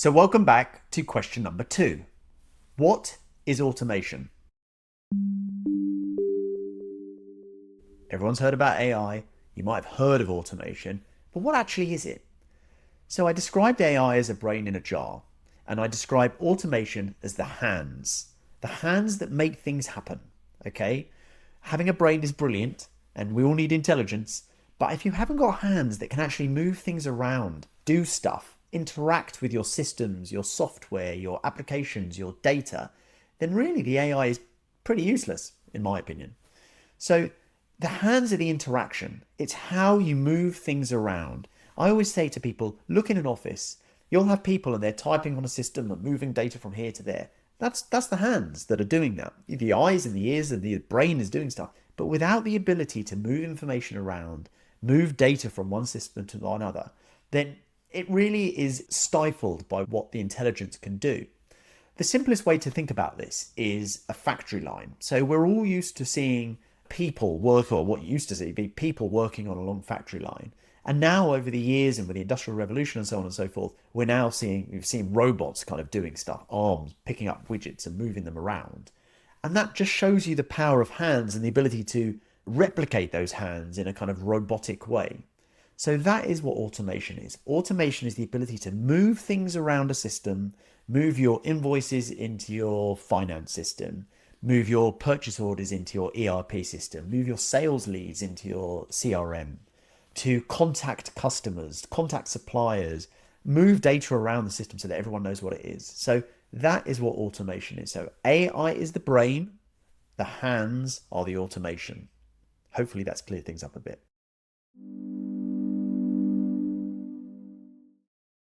So welcome back to question number 2. What is automation? Everyone's heard about AI. You might have heard of automation, but what actually is it? So I described AI as a brain in a jar, and I describe automation as the hands that make things happen. Okay? Having a brain is brilliant, and we all need intelligence, but if you haven't got hands that can actually move things around, do stuff, interact with your systems, your software, your applications, your data, then really the AI is pretty useless, in my opinion. So the hands are the interaction. It's how you move things around. I always say to people, look in an office. You'll have people and they're typing on a system and moving data from here to there. That's the hands that are doing that. The eyes and the ears and the brain is doing stuff. But without the ability to move information around, move data from one system to another, then it really is stifled by what the intelligence can do. The simplest way to think about this is a factory line. So we're all used to seeing people work, or what used to be people working on a long factory line. And now over the years and with the Industrial Revolution and so on and so forth, we've seen robots kind of doing stuff, arms picking up widgets and moving them around. And that just shows you the power of hands and the ability to replicate those hands in a kind of robotic way. So that is what automation is. Automation is the ability to move things around a system, move your invoices into your finance system, move your purchase orders into your ERP system, move your sales leads into your CRM, to contact customers, contact suppliers, move data around the system so that everyone knows what it is. So that is what automation is. So AI is the brain, the hands are the automation. Hopefully that's cleared things up a bit.